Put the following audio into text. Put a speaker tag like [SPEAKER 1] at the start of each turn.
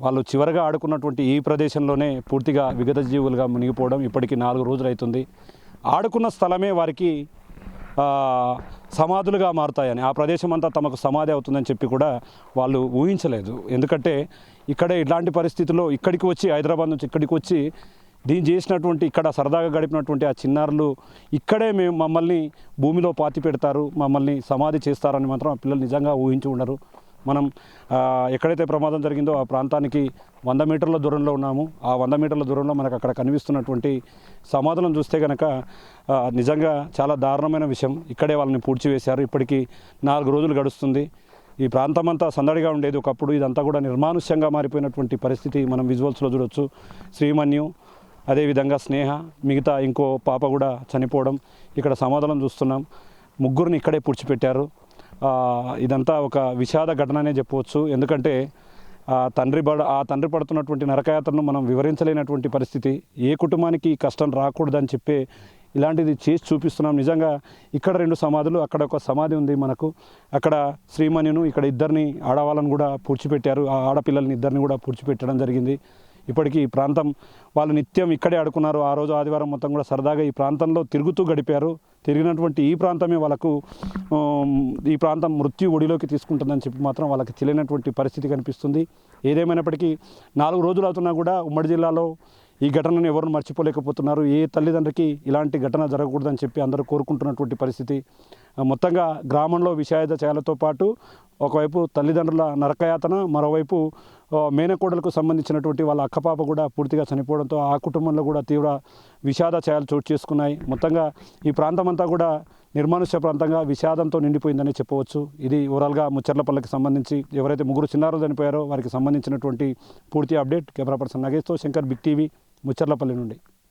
[SPEAKER 1] వాళ్ళు చివరగా ఆడుకున్నటువంటి ఈ ప్రదేశంలోనే పూర్తిగా విగత జీవులుగా మునిగిపోవడం ఇప్పటికి 4 రోజులు అవుతుంది. ఆడుకున్న స్థలమే వారికి సమాధులుగా మారుతాయని, ఆ ప్రదేశం అంతా తమకు సమాధి అవుతుందని చెప్పి కూడా వాళ్ళు ఊహించలేదు. ఎందుకంటే ఇక్కడే ఇట్లాంటి పరిస్థితుల్లో ఇక్కడికి వచ్చి, హైదరాబాద్ నుంచి ఇక్కడికి వచ్చి దీన్ని చేసినటువంటి, ఇక్కడ సరదాగా గడిపినటువంటి ఆ చిన్నారులు ఇక్కడే మమ్మల్ని భూమిలో పాతి పెడతారు, మమ్మల్ని సమాధి చేస్తారని మాత్రం ఆ పిల్లలు నిజంగా ఊహించి ఉండరు. మనం ఎక్కడైతే ప్రమాదం జరిగిందో ఆ ప్రాంతానికి 100 మీటర్ల దూరంలో ఉన్నాము. ఆ 100 మీటర్ల దూరంలో మనకు అక్కడ కనిపిస్తున్నటువంటి సమాధులను చూస్తే కనుక నిజంగా చాలా దారుణమైన విషయం. ఇక్కడే వాళ్ళని పూడ్చివేశారు. ఇప్పటికీ 4 రోజులు గడుస్తుంది. ఈ ప్రాంతం అంతా సందడిగా ఉండేది ఒకప్పుడు, ఇదంతా కూడా నిర్మానుష్యంగా మారిపోయినటువంటి పరిస్థితి మనం విజువల్స్లో చూడొచ్చు. శ్రీమన్యు, అదేవిధంగా స్నేహ, మిగతా ఇంకో పాప కూడా చనిపోవడం ఇక్కడ సమాధులను చూస్తున్నాం. 3గురిని ఇక్కడే పూడ్చిపెట్టారు. ఇదంతా ఒక విషాద ఘటననే చెప్పవచ్చు. ఎందుకంటే ఆ తండ్రి పడుతున్నటువంటి నరకయాత్రను మనం వివరించలేనటువంటి పరిస్థితి. ఏ కుటుంబానికి కష్టం రాకూడదని చెప్పే ఇలాంటిది చేసి చూపిస్తున్నాం. నిజంగా ఇక్కడ 2 సమాధులు, అక్కడ ఒక సమాధి ఉంది మనకు. అక్కడ శ్రీమణిను, ఇక్కడ 2 ఆడవాళ్ళను కూడా పూడ్చిపెట్టారు. ఆ ఆడపిల్లల్ని 2 కూడా పూడ్చిపెట్టడం జరిగింది. ఇప్పటికీ ఈ ప్రాంతం వాళ్ళు నిత్యం ఇక్కడే ఆడుకున్నారు. ఆ రోజు ఆదివారం మొత్తం కూడా సరదాగా ఈ ప్రాంతంలో తిరుగుతూ గడిపారు. తిరిగినటువంటి ఈ ప్రాంతమే వాళ్ళకు ఈ ప్రాంతం మృత్యు ఒడిలోకి తీసుకుంటుందని చెప్పి మాత్రం వాళ్ళకి తెలియనటువంటి పరిస్థితి కనిపిస్తుంది. ఏదేమైనప్పటికీ 4 రోజులు అవుతున్నా కూడా ఉమ్మడి జిల్లాలో ఈ ఘటనను ఎవరు మర్చిపోలేకపోతున్నారు. ఏ తల్లిదండ్రికి ఇలాంటి ఘటన జరగకూడదని చెప్పి అందరూ కోరుకుంటున్నటువంటి పరిస్థితి. మొత్తంగా గ్రామంలో విషాద ఛాయలతో పాటు ఒకవైపు తల్లిదండ్రుల నరకయాతన, మరోవైపు మేనకోడలకు సంబంధించినటువంటి వాళ్ళ అక్కపాప కూడా పూర్తిగా చనిపోవడంతో ఆ కుటుంబంలో కూడా తీవ్ర విషాద ఛాయలు చోటు చేసుకున్నాయి. మొత్తంగా ఈ ప్రాంతం అంతా కూడా నిర్మానుష్య ప్రాంతంగా విషాదంతో నిండిపోయిందని చెప్పవచ్చు. ఇది ఓవరాల్గా ముచ్చర్లపల్లికి సంబంధించి ఎవరైతే 3 చిన్నారులు చనిపోయారో వారికి సంబంధించినటువంటి పూర్తి అప్డేట్. కెమెరా పర్సన్ నగేష్తో శంకర్, బిగ్ టీవీ, ముచ్చర్లపల్లి నుండి.